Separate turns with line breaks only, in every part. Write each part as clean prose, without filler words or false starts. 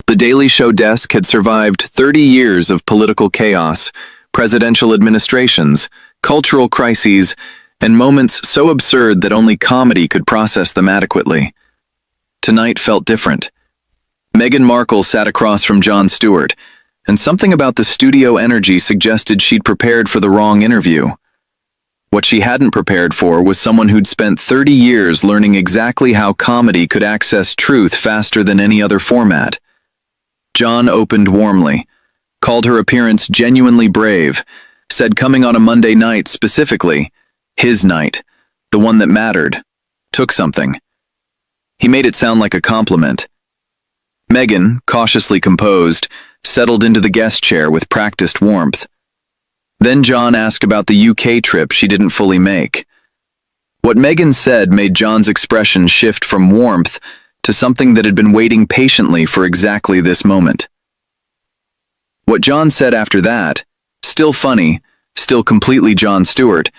The Daily Show desk had survived 30 years of political chaos, presidential administrations, cultural crises, and moments so absurd that only comedy could process them adequately. Tonight felt different. Meghan Markle sat across from Jon Stewart, and something about the studio energy suggested she'd prepared for the wrong interview. What she hadn't prepared for was someone who'd spent 30 years learning exactly how comedy could access truth faster than any other format. Jon opened warmly, called her appearance genuinely brave, said coming on a Monday night specifically, his night, the one that mattered, took something. He made it sound like a compliment. Meghan, cautiously composed, settled into the guest chair with practiced warmth. Then Jon asked about the UK trip she didn't fully make. What Meghan said made Jon's expression shift from warmth to something that had been waiting patiently for exactly this moment. What Jon said after that, still funny, still completely Jon Stewart,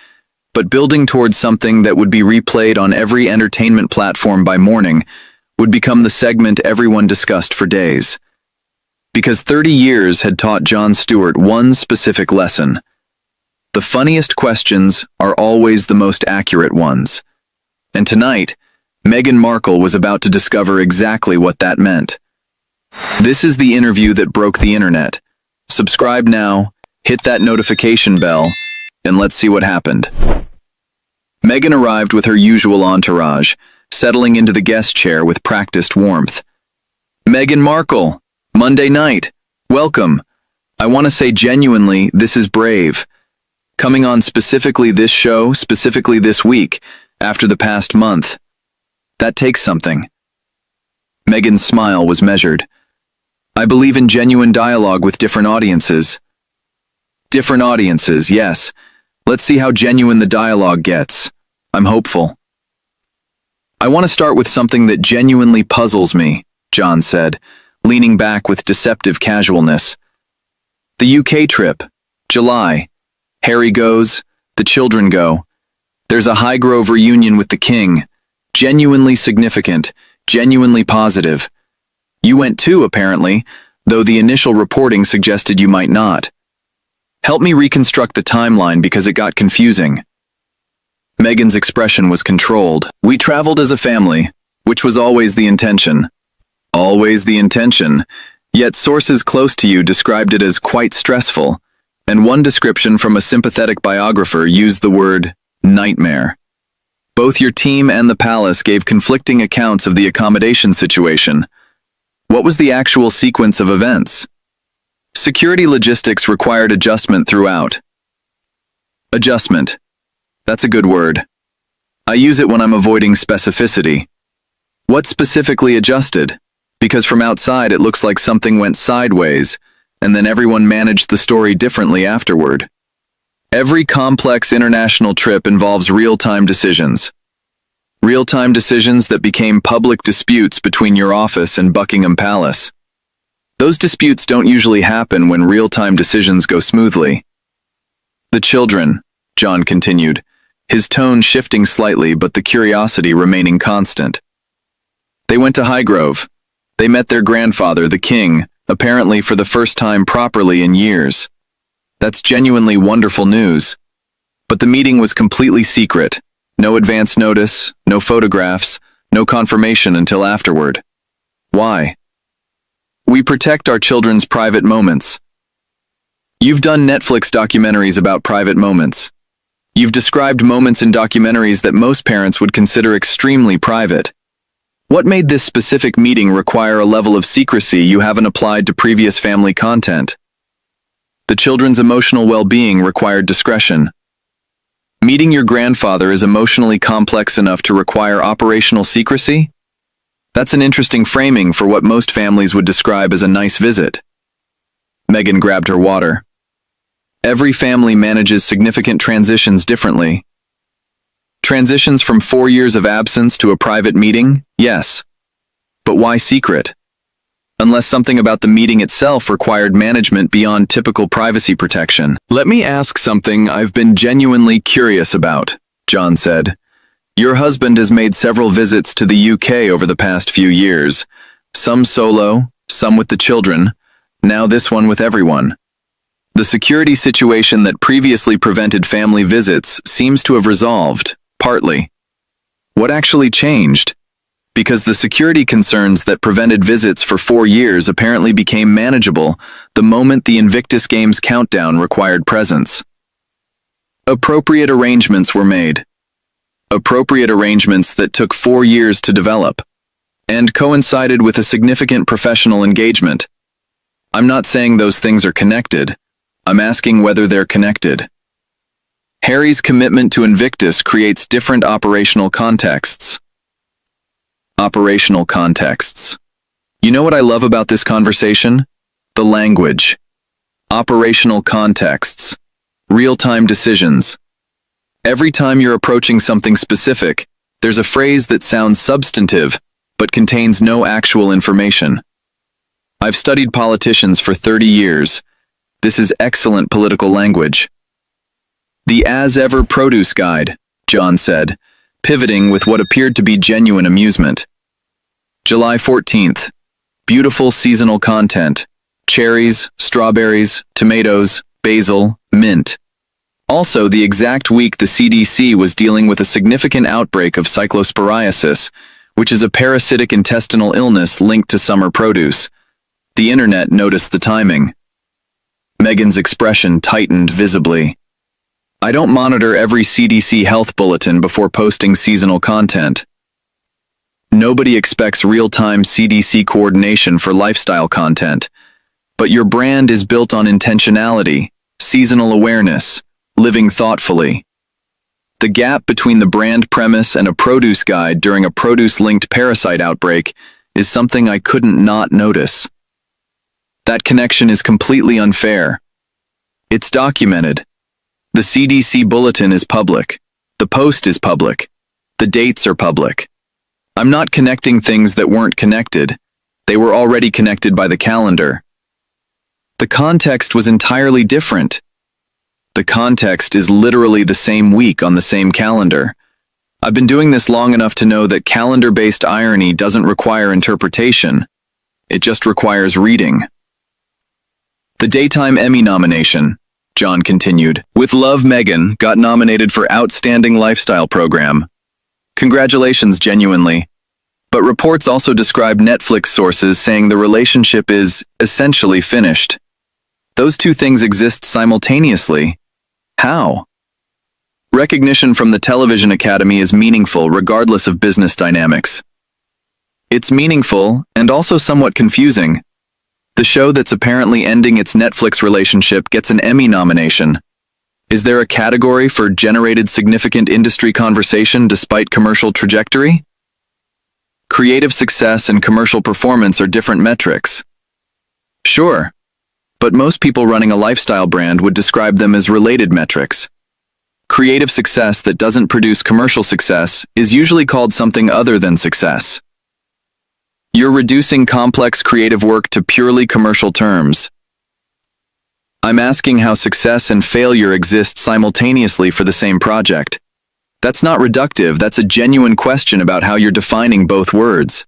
but building towards something that would be replayed on every entertainment platform by morning, would become the segment everyone discussed for days. Because 30 years had taught Jon Stewart one specific lesson. The funniest questions are always the most accurate ones. And tonight, Meghan Markle was about to discover exactly what that meant. This is the interview that broke the internet. Subscribe now, hit that notification bell, and let's see what happened. Meghan arrived with her usual entourage, settling into the guest chair with practiced warmth. Meghan Markle, Monday night, welcome. I want to say genuinely, this is brave. Coming on specifically this show, specifically this week, after the past month. That takes something. Meghan's smile was measured. I believe in genuine dialogue with different audiences. Different audiences, yes. Let's see how genuine the dialogue gets. I'm hopeful. I want to start with something that genuinely puzzles me, Jon said, leaning back with deceptive casualness. The UK trip, July. Harry goes, the children go. There's a Highgrove reunion with the king. Genuinely significant, genuinely positive. You went too, apparently, though the initial reporting suggested you might not. Help me reconstruct the timeline because it got confusing. Meghan's expression was controlled. We traveled as a family, which was always the intention. Always the intention, yet sources close to you described it as quite stressful, and one description from a sympathetic biographer used the word nightmare. Both your team and the palace gave conflicting accounts of the accommodation situation. What was the actual sequence of events? Security logistics required adjustment throughout. Adjustment. That's a good word. I use it when I'm avoiding specificity. What specifically adjusted? Because from outside it looks like something went sideways, and then everyone managed the story differently afterward. Every complex international trip involves real-time decisions. Real-time decisions that became public disputes between your office and Buckingham Palace. Those disputes don't usually happen when real-time decisions go smoothly. The children, Jon continued, his tone shifting slightly but the curiosity remaining constant. They went to Highgrove. They met their grandfather, the king, apparently for the first time properly in years. That's genuinely wonderful news. But the meeting was completely secret. No advance notice, no photographs, no confirmation until afterward. Why? We protect our children's private moments. You've done Netflix documentaries about private moments. You've described moments in documentaries that most parents would consider extremely private. What made this specific meeting require a level of secrecy you haven't applied to previous family content? The children's emotional well-being required discretion. Meeting your grandfather is emotionally complex enough to require operational secrecy? That's an interesting framing for what most families would describe as a nice visit. Meghan grabbed her water. Every family manages significant transitions differently. Transitions from 4 years of absence to a private meeting? Yes. But why secret? Unless something about the meeting itself required management beyond typical privacy protection. Let me ask something I've been genuinely curious about, Jon said. Your husband has made several visits to the UK over the past few years. Some solo, some with the children, now this one with everyone. The security situation that previously prevented family visits seems to have resolved, partly. What actually changed? Because the security concerns that prevented visits for 4 years apparently became manageable the moment the Invictus Games countdown required presence. Appropriate arrangements were made. Appropriate arrangements that took 4 years to develop, and coincided with a significant professional engagement. I'm not saying those things are connected. I'm asking whether they're connected. Harry's commitment to Invictus creates different operational contexts. Operational contexts. You know what I love about this conversation? The language. Operational contexts. Real-time decisions. Every time you're approaching something specific, there's a phrase that sounds substantive, but contains no actual information. I've studied politicians for 30 years. This is excellent political language. The as-ever produce guide, Jon said, pivoting with what appeared to be genuine amusement. July 14th. Beautiful seasonal content. Cherries, strawberries, tomatoes, basil, mint. Also, the exact week the CDC was dealing with a significant outbreak of cyclosporiasis, which is a parasitic intestinal illness linked to summer produce. The internet noticed the timing. Meghan's expression tightened visibly. I don't monitor every CDC health bulletin before posting seasonal content. Nobody expects real-time CDC coordination for lifestyle content, but your brand is built on intentionality, seasonal awareness, living thoughtfully. The gap between the brand premise and a produce guide during a produce-linked parasite outbreak is something I couldn't not notice. That connection is completely unfair. It's documented. The CDC bulletin is public. The post is public. The dates are public. I'm not connecting things that weren't connected. They were already connected by the calendar. The context was entirely different. The context is literally the same week on the same calendar. I've been doing this long enough to know that calendar-based irony doesn't require interpretation. It just requires reading. The Daytime Emmy nomination, Jon continued, with Love Meghan got nominated for Outstanding Lifestyle Program. Congratulations, genuinely. But reports also describe Netflix sources saying the relationship is essentially finished. Those two things exist simultaneously. How? Recognition from the Television Academy is meaningful regardless of business dynamics. It's meaningful and also somewhat confusing. The show that's apparently ending its Netflix relationship gets an Emmy nomination. Is there a category for generated significant industry conversation despite commercial trajectory? Creative success and commercial performance are different metrics. Sure, but most people running a lifestyle brand would describe them as related metrics. Creative success that doesn't produce commercial success is usually called something other than success. You're reducing complex creative work to purely commercial terms. I'm asking how success and failure exist simultaneously for the same project. That's not reductive, that's a genuine question about how you're defining both words.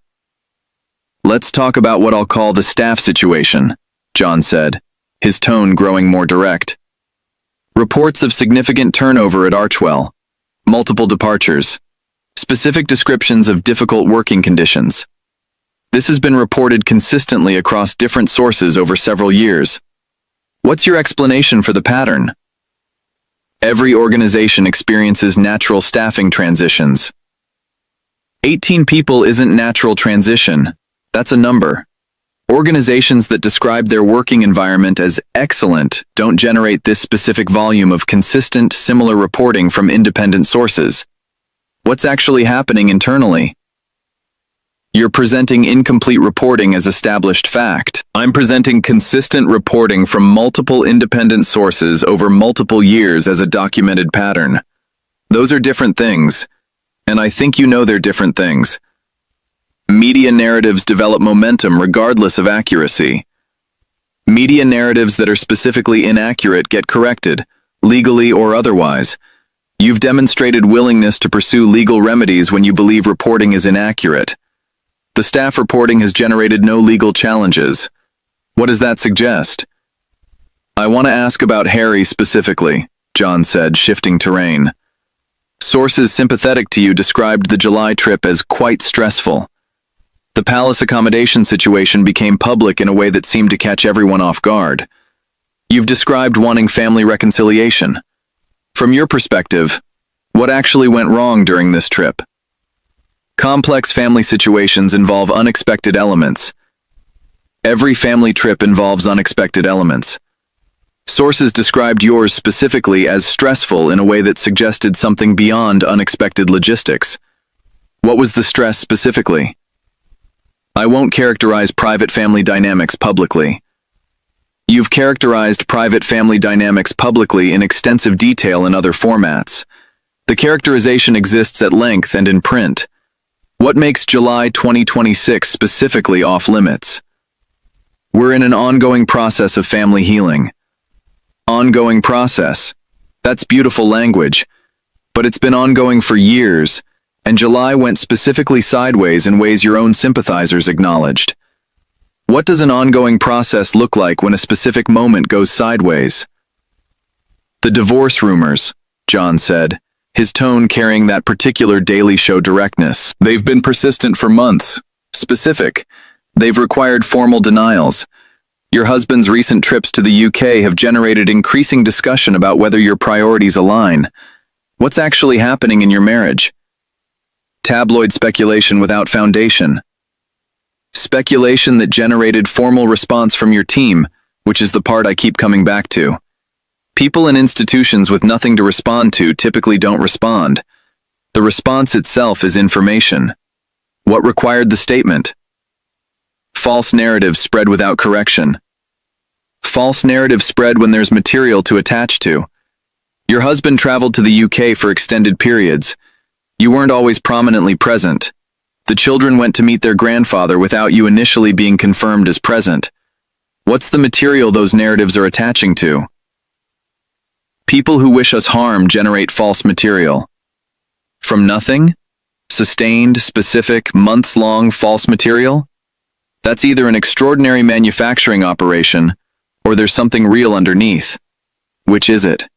Let's talk about what I'll call the staff situation, Jon said, his tone growing more direct. Reports of significant turnover at Archewell, multiple departures, specific descriptions of difficult working conditions. This has been reported consistently across different sources over several years. What's your explanation for the pattern? Every organization experiences natural staffing transitions. 18 people isn't natural transition. That's a number. Organizations that describe their working environment as excellent don't generate this specific volume of consistent, similar reporting from independent sources. What's actually happening internally? You're presenting incomplete reporting as established fact. I'm presenting consistent reporting from multiple independent sources over multiple years as a documented pattern. Those are different things, and I think you know they're different things. Media narratives develop momentum regardless of accuracy. Media narratives that are specifically inaccurate get corrected, legally or otherwise. You've demonstrated willingness to pursue legal remedies when you believe reporting is inaccurate. The staff reporting has generated no legal challenges. What does that suggest? I want to ask about Harry specifically, Jon said, shifting terrain. Sources sympathetic to you described the July trip as quite stressful. The palace accommodation situation became public in a way that seemed to catch everyone off guard. You've described wanting family reconciliation. From your perspective, what actually went wrong during this trip? Complex family situations involve unexpected elements. Every family trip involves unexpected elements. Sources described yours specifically as stressful in a way that suggested something beyond unexpected logistics. What was the stress specifically? I won't characterize private family dynamics publicly. You've characterized private family dynamics publicly in extensive detail in other formats. The characterization exists at length and in print. What makes July 2026 specifically off-limits? We're in an ongoing process of family healing. Ongoing process. That's beautiful language. But it's been ongoing for years, and July went specifically sideways in ways your own sympathizers acknowledged. What does an ongoing process look like when a specific moment goes sideways? The divorce rumors, Jon said, his tone carrying that particular Daily Show directness. They've been persistent for months. Specific. They've required formal denials. Your husband's recent trips to the UK have generated increasing discussion about whether your priorities align. What's actually happening in your marriage? Tabloid speculation without foundation. Speculation that generated formal response from your team, which is the part I keep coming back to. People and institutions with nothing to respond to typically don't respond. The response itself is information. What required the statement? False narratives spread without correction. False narratives spread when there's material to attach to. Your husband traveled to the UK for extended periods. You weren't always prominently present. The children went to meet their grandfather without you initially being confirmed as present. What's the material those narratives are attaching to? People who wish us harm generate false material. From nothing? Sustained, specific, months-long false material? That's either an extraordinary manufacturing operation, or there's something real underneath. Which is it?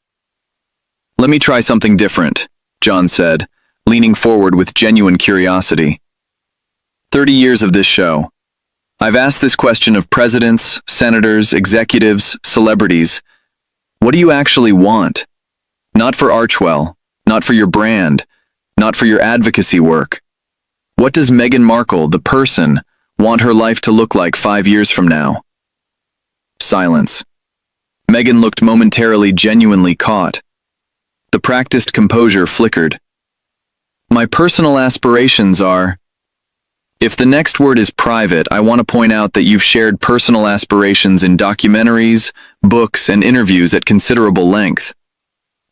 Let me try something different, Jon said, leaning forward with genuine curiosity. 30 years of this show. I've asked this question of presidents, senators, executives, celebrities. What do you actually want? Not for Archewell, not for your brand, not for your advocacy work. What does Meghan Markle, the person, want her life to look like 5 years from now? Silence. Meghan looked momentarily genuinely caught. The practiced composure flickered. My personal aspirations are... If the next word is private, I want to point out that you've shared personal aspirations in documentaries, books, and interviews at considerable length.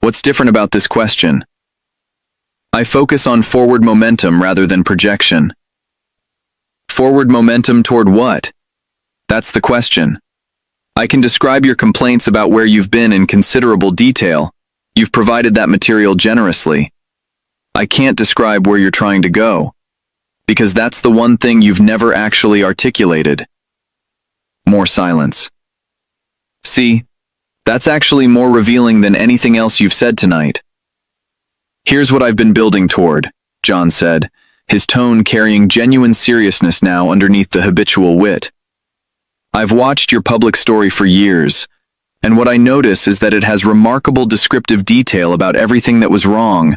What's different about this question? I focus on forward momentum rather than projection. Forward momentum toward what? That's the question. I can describe your complaints about where you've been in considerable detail. You've provided that material generously. I can't describe where you're trying to go, because that's the one thing you've never actually articulated. More silence. See, that's actually more revealing than anything else you've said tonight. Here's what I've been building toward, Jon said, his tone carrying genuine seriousness now underneath the habitual wit. I've watched your public story for years, and what I notice is that it has remarkable descriptive detail about everything that was wrong: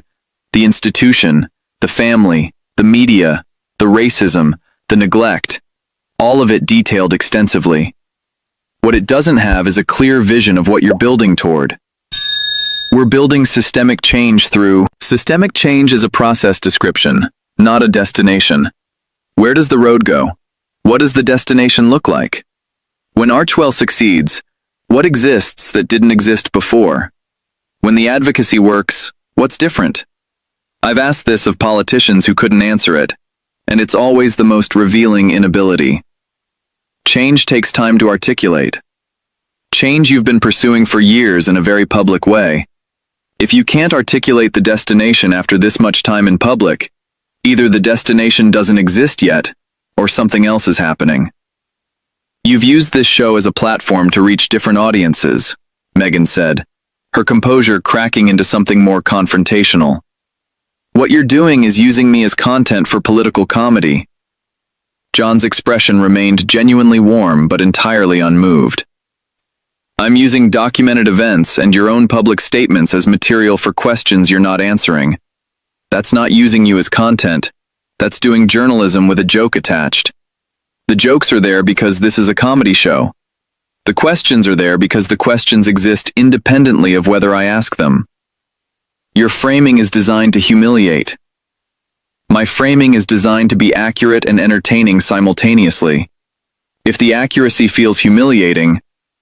the institution, the family, the media, the racism, the neglect, all of it detailed extensively. What it doesn't have is a clear vision of what you're building toward. We're building systemic change through... Systemic change is a process description, not a destination. Where does the road go? What does the destination look like? When Archewell succeeds, what exists that didn't exist before? When the advocacy works, what's different? I've asked this of politicians who couldn't answer it, and it's always the most revealing inability. Change takes time to articulate. Change you've been pursuing for years in a very public way. If you can't articulate the destination after this much time in public, either the destination doesn't exist yet, or something else is happening. You've used this show as a platform to reach different audiences, Meghan said, her composure cracking into something more confrontational. What you're doing is using me as content for political comedy. Jon's expression remained genuinely warm but entirely unmoved. I'm using documented events and your own public statements as material for questions you're not answering. That's not using you as content. That's doing journalism with a joke attached. The jokes are there because this is a comedy show. The questions are there because the questions exist independently of whether I ask them. Your framing is designed to humiliate. My framing is designed to be accurate and entertaining simultaneously. If the accuracy feels humiliating,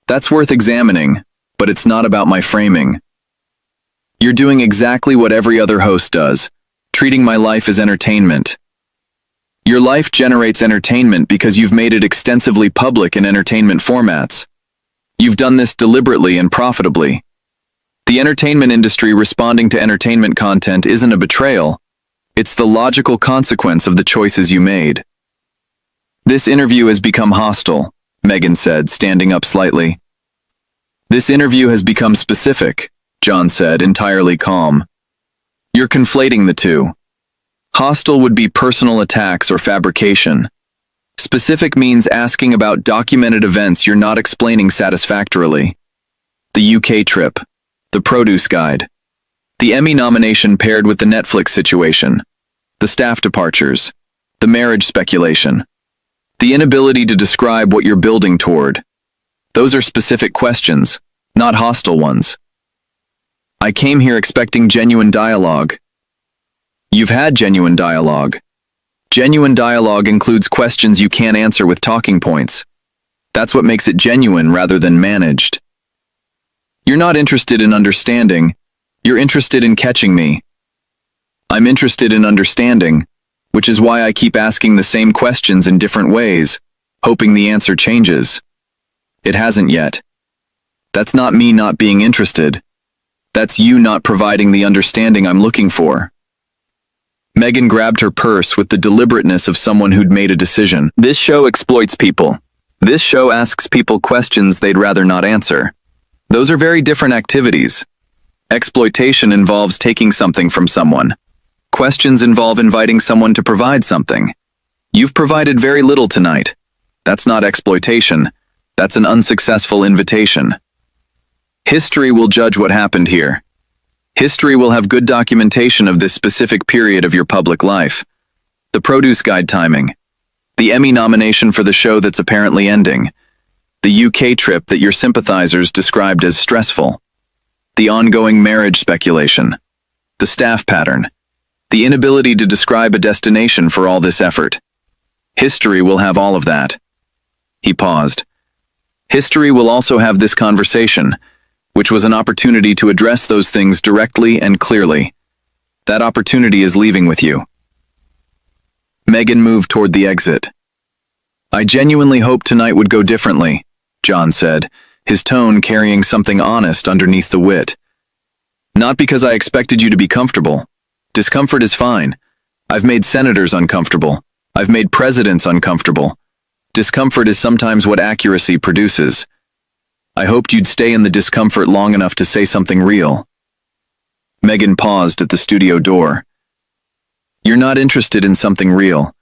that's worth examining, but it's not about my framing. You're doing exactly what every other host does, treating my life as entertainment. Your life generates entertainment because you've made it extensively public in entertainment formats. You've done this deliberately and profitably. The entertainment industry responding to entertainment content isn't a betrayal. It's the logical consequence of the choices you made. This interview has become hostile, Meghan said, standing up slightly. This interview has become specific, Jon said, entirely calm. You're conflating the two. Hostile would be personal attacks or fabrication. Specific means asking about documented events you're not explaining satisfactorily. The UK trip. The produce guide. The Emmy nomination paired with the Netflix situation. The staff departures. The marriage speculation. The inability to describe what you're building toward. Those are specific questions, not hostile ones. I came here expecting genuine dialogue. You've had genuine dialogue. Genuine dialogue includes questions you can't answer with talking points. That's what makes it genuine rather than managed. You're not interested in understanding. You're interested in catching me. I'm interested in understanding, which is why I keep asking the same questions in different ways, hoping the answer changes. It hasn't yet. That's not me not being interested. That's you not providing the understanding I'm looking for. Meghan grabbed her purse with the deliberateness of someone who'd made a decision. This show exploits people. This show asks people questions they'd rather not answer. Those are very different activities. Exploitation involves taking something from someone. Questions involve inviting someone to provide something. You've provided very little tonight. That's not exploitation. That's an unsuccessful invitation. History will judge what happened here. History will have good documentation of this specific period of your public life. The produce guide timing. The Emmy nomination for the show that's apparently ending. The UK trip that your sympathizers described as stressful. The ongoing marriage speculation. The staff pattern. The inability to describe a destination for all this effort. History will have all of that. He paused. History will also have this conversation, which was an opportunity to address those things directly and clearly. That opportunity is leaving with you. Meghan moved toward the exit. I genuinely hoped tonight would go differently, Jon said, his tone carrying something honest underneath the wit. Not because I expected you to be comfortable. Discomfort is fine. I've made senators uncomfortable. I've made presidents uncomfortable. Discomfort is sometimes what accuracy produces. I hoped you'd stay in the discomfort long enough to say something real. Meghan paused at the studio door. You're not interested in something real.